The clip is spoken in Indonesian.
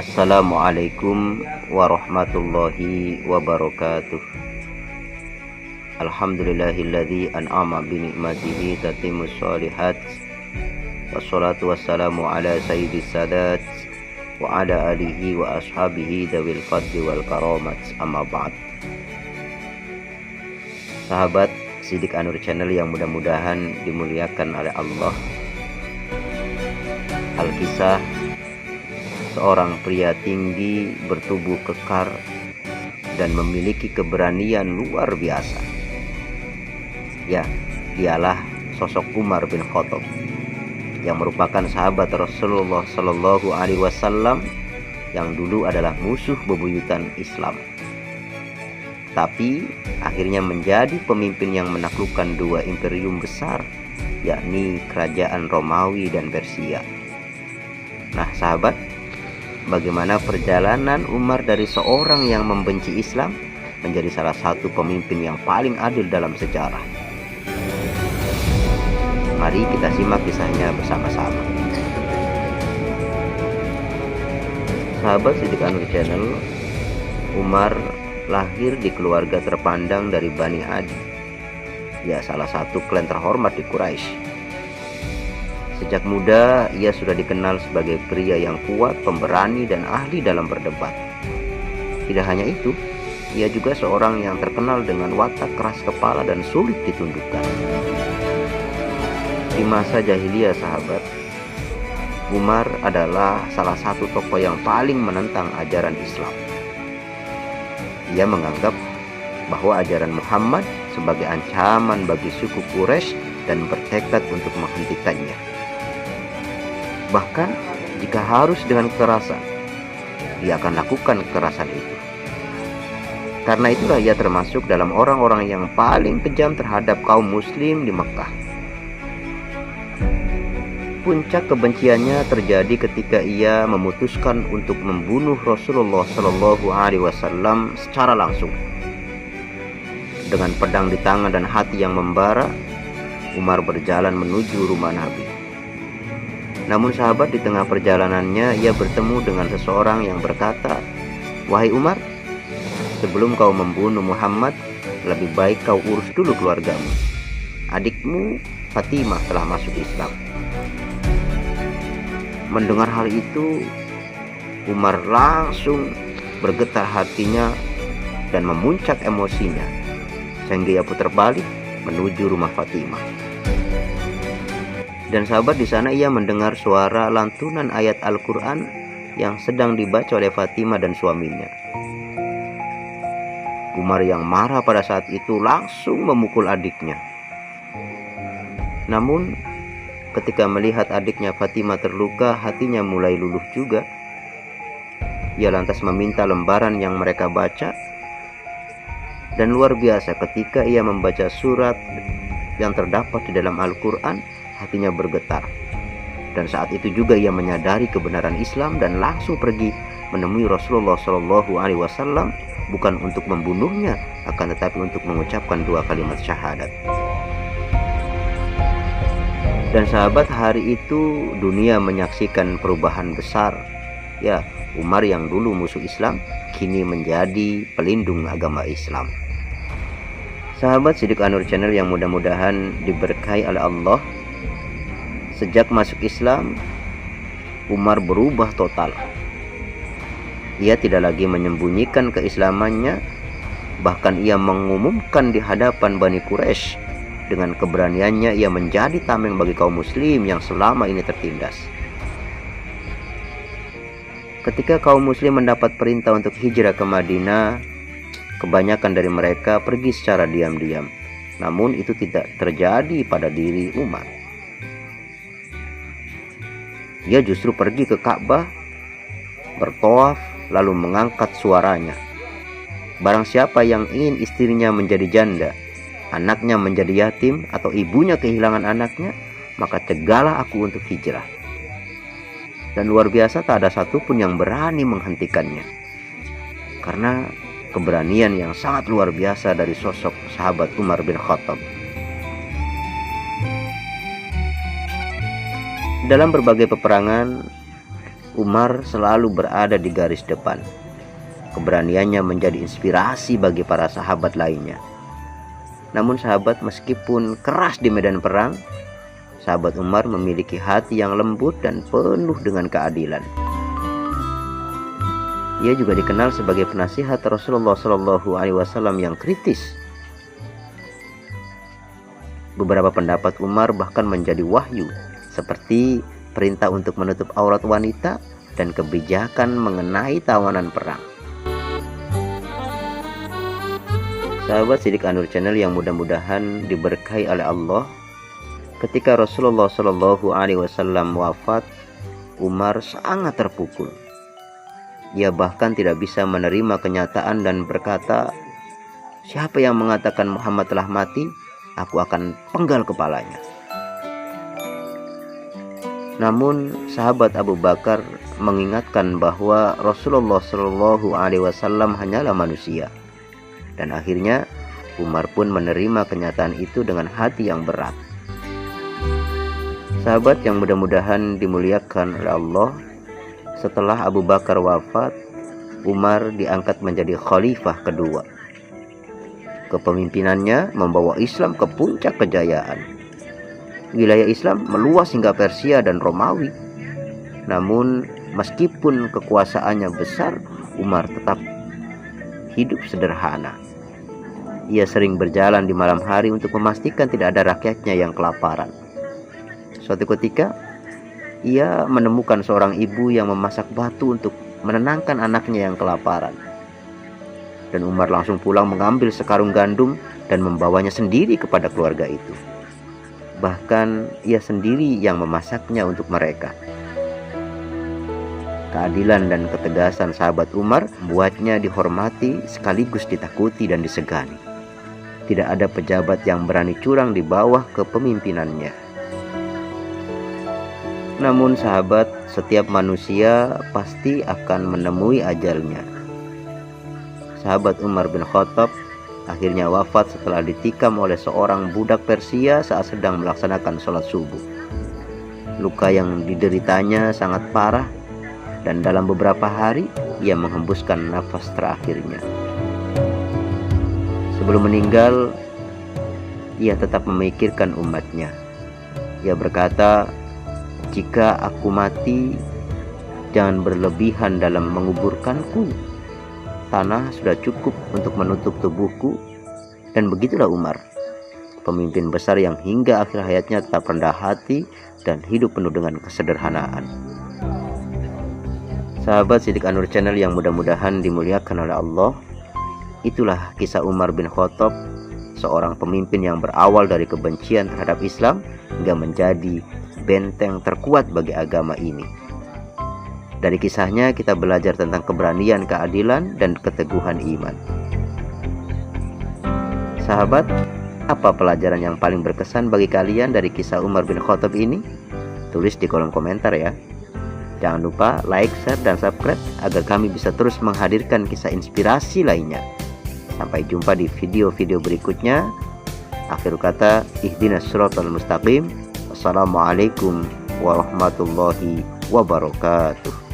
Assalamualaikum warahmatullahi wabarakatuh. Alhamdulillahilladzi an'ama bi ni'matihi tatimmus shalihat. Wassalatu wassalamu ala sayyidis sadat wa ala alihi wa ashabihi dawil fadli wal karamat, amma ba'd. Sahabat Sidik Anur Channel yang mudah-mudahan dimuliakan oleh Allah. Alkisah seorang pria tinggi, bertubuh kekar, dan memiliki keberanian luar biasa. Ya, dialah sosok Umar bin Khattab yang merupakan sahabat Rasulullah Shallallahu Alaihi Wasallam yang dulu adalah musuh bebuyutan Islam. Tapi akhirnya menjadi pemimpin yang menaklukkan dua imperium besar, yakni kerajaan Romawi dan Persia. Nah, sahabat, bagaimana perjalanan Umar dari seorang yang membenci Islam menjadi salah satu pemimpin yang paling adil dalam sejarah? Mari kita simak kisahnya bersama-sama. Sahabat Sidik Anur Channel, Umar lahir di keluarga terpandang dari Bani Adi, ya salah satu klan terhormat di Quraisy. Sejak muda ia sudah dikenal sebagai pria yang kuat, pemberani, dan ahli dalam berdebat. Tidak hanya itu, ia juga seorang yang terkenal dengan watak keras kepala dan sulit ditundukkan. Di masa jahiliyah, sahabat, Umar adalah salah satu tokoh yang paling menentang ajaran Islam. Ia menganggap bahwa ajaran Muhammad sebagai ancaman bagi suku Quraisy dan bertekad untuk menghentikannya. Bahkan jika harus dengan kekerasan, dia akan lakukan kekerasan itu. Karena itulah ia termasuk dalam orang-orang yang paling kejam terhadap kaum muslim di Mekah. Puncak kebenciannya terjadi ketika ia memutuskan untuk membunuh Rasulullah Shallallahu Alaihi Wasallam secara langsung. Dengan pedang di tangan dan hati yang membara, Umar berjalan menuju rumah Nabi. Namun sahabat, di tengah perjalanannya ia bertemu dengan seseorang yang berkata, "Wahai Umar, sebelum kau membunuh Muhammad, lebih baik kau urus dulu keluargamu. Adikmu Fatimah telah masuk Islam." Mendengar hal itu, Umar langsung bergetar hatinya dan memuncak emosinya, sehingga ia putar balik menuju rumah Fatimah. Dan sahabat, di sana ia mendengar suara lantunan ayat Al-Quran yang sedang dibaca oleh Fatimah dan suaminya. Umar yang marah pada saat itu langsung memukul adiknya. Namun ketika melihat adiknya Fatimah terluka, hatinya mulai luluh juga. Ia lantas meminta lembaran yang mereka baca. Dan luar biasa, ketika ia membaca surat yang terdapat di dalam Al-Quran, hatinya bergetar. Dan saat itu juga ia menyadari kebenaran Islam dan langsung pergi menemui Rasulullah Shallallahu Alaihi Wasallam, bukan untuk membunuhnya, akan tetapi untuk mengucapkan dua kalimat syahadat. Dan sahabat, hari itu dunia menyaksikan perubahan besar. Ya, Umar yang dulu musuh Islam kini menjadi pelindung agama Islam. Sahabat Sidik Anur Channel yang mudah-mudahan diberkahi oleh Allah, sejak masuk Islam, Umar berubah total. Ia tidak lagi menyembunyikan keislamannya, bahkan ia mengumumkan di hadapan Bani Quraisy. Dengan keberaniannya ia menjadi tameng bagi kaum muslim yang selama ini tertindas. Ketika kaum muslim mendapat perintah untuk hijrah ke Madinah, kebanyakan dari mereka pergi secara diam-diam. Namun itu tidak terjadi pada diri Umar. Ia justru pergi ke Ka'bah, bertawaf, lalu mengangkat suaranya. Barang siapa yang ingin istrinya menjadi janda, anaknya menjadi yatim, atau ibunya kehilangan anaknya, maka cegahlah aku untuk hijrah. Dan luar biasa, tak ada satupun yang berani menghentikannya. Karena keberanian yang sangat luar biasa dari sosok sahabat Umar bin Khattab. Dalam berbagai peperangan, Umar selalu berada di garis depan. Keberaniannya menjadi inspirasi bagi para sahabat lainnya. Namun sahabat, meskipun keras di medan perang, sahabat Umar memiliki hati yang lembut dan penuh dengan keadilan. Ia juga dikenal sebagai penasihat Rasulullah SAW yang kritis. Beberapa pendapat Umar bahkan menjadi wahyu, seperti perintah untuk menutup aurat wanita dan kebijakan mengenai tawanan perang. Sahabat Sidik Anur Channel yang mudah-mudahan diberkahi oleh Allah, ketika Rasulullah SAW wafat, Umar sangat terpukul. Ia bahkan tidak bisa menerima kenyataan dan berkata, "Siapa yang mengatakan Muhammad telah mati, aku akan penggal kepalanya." Namun sahabat Abu Bakar mengingatkan bahwa Rasulullah SAW hanyalah manusia. Dan akhirnya Umar pun menerima kenyataan itu dengan hati yang berat. Sahabat yang mudah-mudahan dimuliakan oleh Allah, setelah Abu Bakar wafat, Umar diangkat menjadi khalifah kedua. Kepemimpinannya membawa Islam ke puncak kejayaan. Wilayah Islam meluas hingga Persia dan Romawi. Namun meskipun kekuasaannya besar, Umar tetap hidup sederhana. Ia sering berjalan di malam hari untuk memastikan tidak ada rakyatnya yang kelaparan. Suatu ketika, ia menemukan seorang ibu yang memasak batu untuk menenangkan anaknya yang kelaparan. Dan Umar langsung pulang mengambil sekarung gandum dan membawanya sendiri kepada keluarga itu. Bahkan ia sendiri yang memasaknya untuk mereka. Keadilan dan ketegasan sahabat Umar membuatnya dihormati sekaligus ditakuti dan disegani. Tidak ada pejabat yang berani curang di bawah kepemimpinannya. Namun sahabat, setiap manusia pasti akan menemui ajalnya. Sahabat Umar bin Khattab akhirnya wafat setelah ditikam oleh seorang budak Persia saat sedang melaksanakan sholat subuh. Luka yang dideritanya sangat parah, dan dalam beberapa hari ia menghembuskan nafas terakhirnya. Sebelum meninggal, ia tetap memikirkan umatnya. Ia berkata, "Jika aku mati, jangan berlebihan dalam menguburkanku. Tanah sudah cukup untuk menutup tubuhku." Dan begitulah Umar, pemimpin besar yang hingga akhir hayatnya tetap rendah hati dan hidup penuh dengan kesederhanaan. Sahabat Sidik Anur Channel yang mudah-mudahan dimuliakan oleh Allah, itulah kisah Umar bin Khattab, seorang pemimpin yang berawal dari kebencian terhadap Islam hingga menjadi benteng terkuat bagi agama ini. Dari kisahnya kita belajar tentang keberanian, keadilan, dan keteguhan iman. Sahabat, apa pelajaran yang paling berkesan bagi kalian dari kisah Umar bin Khattab ini? Tulis di kolom komentar ya. Jangan lupa like, share, dan subscribe agar kami bisa terus menghadirkan kisah inspirasi lainnya. Sampai jumpa di video-video berikutnya. Akhir kata, ihdinas siratal mustaqim. Wassalamualaikum warahmatullahi wabarakatuh.